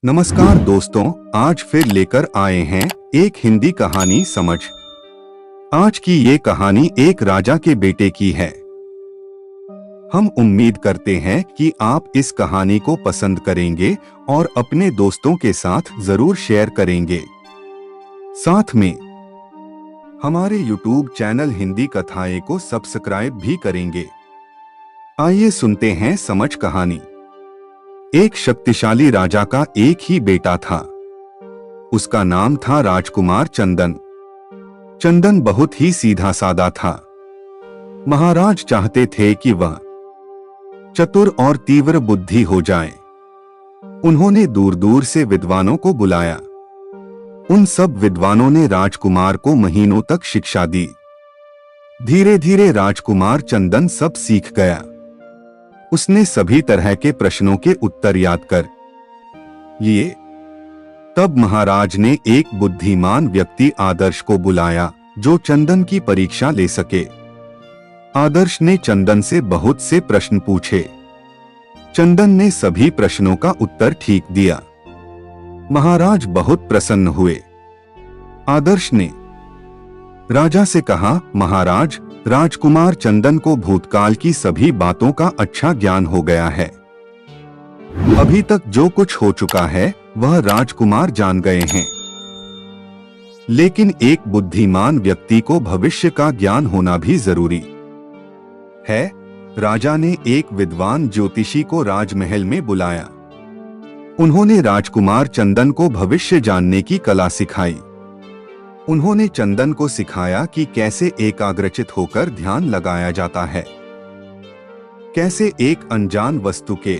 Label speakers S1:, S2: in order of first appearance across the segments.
S1: नमस्कार दोस्तों, आज फिर लेकर आए हैं एक हिंदी कहानी समझ। आज की ये कहानी एक राजा के बेटे की है। हम उम्मीद करते हैं कि आप इस कहानी को पसंद करेंगे और अपने दोस्तों के साथ जरूर शेयर करेंगे। साथ में हमारे YouTube चैनल हिंदी कथाएं को सब्सक्राइब भी करेंगे। आइए सुनते हैं समझ कहानी। एक शक्तिशाली राजा का एक ही बेटा था। उसका नाम था राजकुमार चंदन। चंदन बहुत ही सीधा सादा था। महाराज चाहते थे कि वह चतुर और तीव्र बुद्धि हो जाए। उन्होंने दूर दूर से विद्वानों को बुलाया। उन सब विद्वानों ने राजकुमार को महीनों तक शिक्षा दी। धीरे धीरे राजकुमार चंदन सब सीख गया। उसने सभी तरह के प्रश्नों के उत्तर याद कर लिए। तब महाराज ने एक बुद्धिमान व्यक्ति आदर्श को बुलाया जो चंदन की परीक्षा ले सके। आदर्श ने चंदन से बहुत से प्रश्न पूछे। चंदन ने सभी प्रश्नों का उत्तर ठीक दिया। महाराज बहुत प्रसन्न हुए। आदर्श ने राजा से कहा, महाराज, राजकुमार चंदन को भूतकाल की सभी बातों का अच्छा ज्ञान हो गया है। अभी तक जो कुछ हो चुका है वह राजकुमार जान गए हैं। लेकिन एक बुद्धिमान व्यक्ति को भविष्य का ज्ञान होना भी जरूरी है। राजा ने एक विद्वान ज्योतिषी को राजमहल में बुलाया। उन्होंने राजकुमार चंदन को भविष्य जानने की कला सिखाई। उन्होंने चंदन को सिखाया कि कैसे एकाग्रचित होकर ध्यान लगाया जाता है, कैसे एक अनजान वस्तु के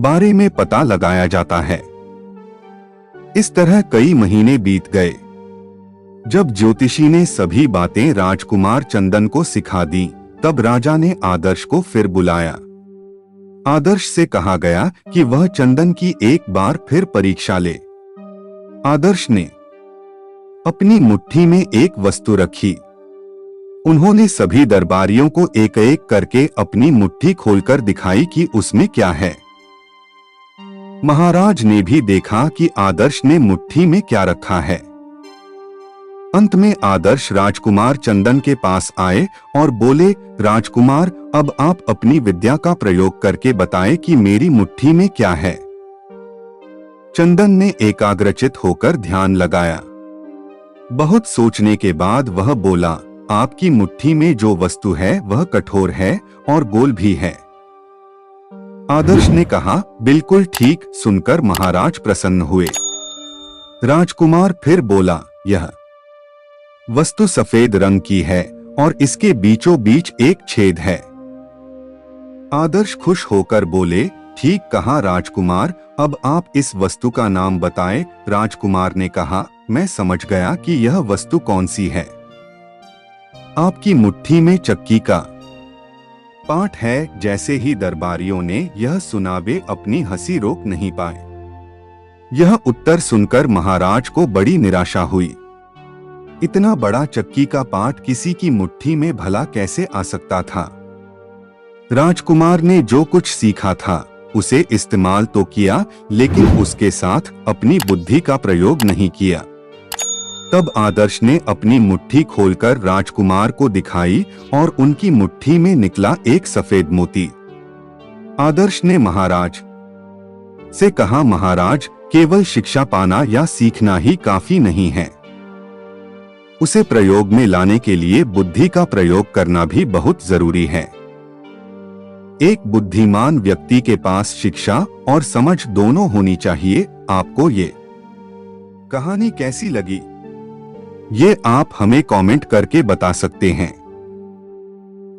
S1: बारे में पता लगाया जाता है। इस तरह कई महीने बीत गए। जब ज्योतिषी ने सभी बातें राजकुमार चंदन को सिखा दी, तब राजा ने आदर्श को फिर बुलाया। आदर्श से कहा गया कि वह चंदन की एक बार फिर परीक्षा ले। आदर्श ने अपनी मुट्ठी में एक वस्तु रखी। उन्होंने सभी दरबारियों को एक एक करके अपनी मुट्ठी खोलकर दिखाई कि उसमें क्या है। महाराज ने भी देखा कि आदर्श ने मुट्ठी में क्या रखा है। अंत में आदर्श राजकुमार चंदन के पास आए और बोले, राजकुमार, अब आप अपनी विद्या का प्रयोग करके बताएं कि मेरी मुट्ठी में क्या है। चंदन ने एकाग्रचित होकर ध्यान लगाया। बहुत सोचने के बाद वह बोला, आपकी मुट्ठी में जो वस्तु है वह कठोर है और गोल भी है। आदर्श ने कहा, बिल्कुल ठीक। सुनकर महाराज प्रसन्न हुए। राजकुमार फिर बोला, यह वस्तु सफेद रंग की है और इसके बीचों बीच एक छेद है। आदर्श खुश होकर बोले, ठीक कहा राजकुमार, अब आप इस वस्तु का नाम बताएं। राजकुमार ने कहा, मैं समझ गया कि यह वस्तु कौन सी है। आपकी मुट्ठी में चक्की का पाट है। जैसे ही दरबारियों ने यह सुना, वे अपनी हंसी रोक नहीं पाए। यह उत्तर सुनकर महाराज को बड़ी निराशा हुई। इतना बड़ा चक्की का पाट किसी की मुट्ठी में भला कैसे आ सकता था। राजकुमार ने जो कुछ सीखा था उसे इस्तेमाल तो किया, लेकिन उसके साथ अपनी बुद्धि का प्रयोग नहीं किया। तब आदर्श ने अपनी मुट्ठी खोलकर राजकुमार को दिखाई और उनकी मुट्ठी में निकला एक सफेद मोती। आदर्श ने महाराज से कहा, महाराज, केवल शिक्षा पाना या सीखना ही काफी नहीं है। उसे प्रयोग में लाने के लिए बुद्धि का प्रयोग करना भी बहुत जरूरी है। एक बुद्धिमान व्यक्ति के पास शिक्षा और समझ दोनों होनी चाहिए। आपको ये कहानी कैसी लगी, ये आप हमें कमेंट करके बता सकते हैं।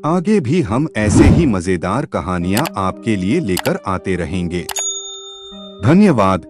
S1: आगे भी हम ऐसे ही मजेदार कहानियां आपके लिए लेकर आते रहेंगे। धन्यवाद।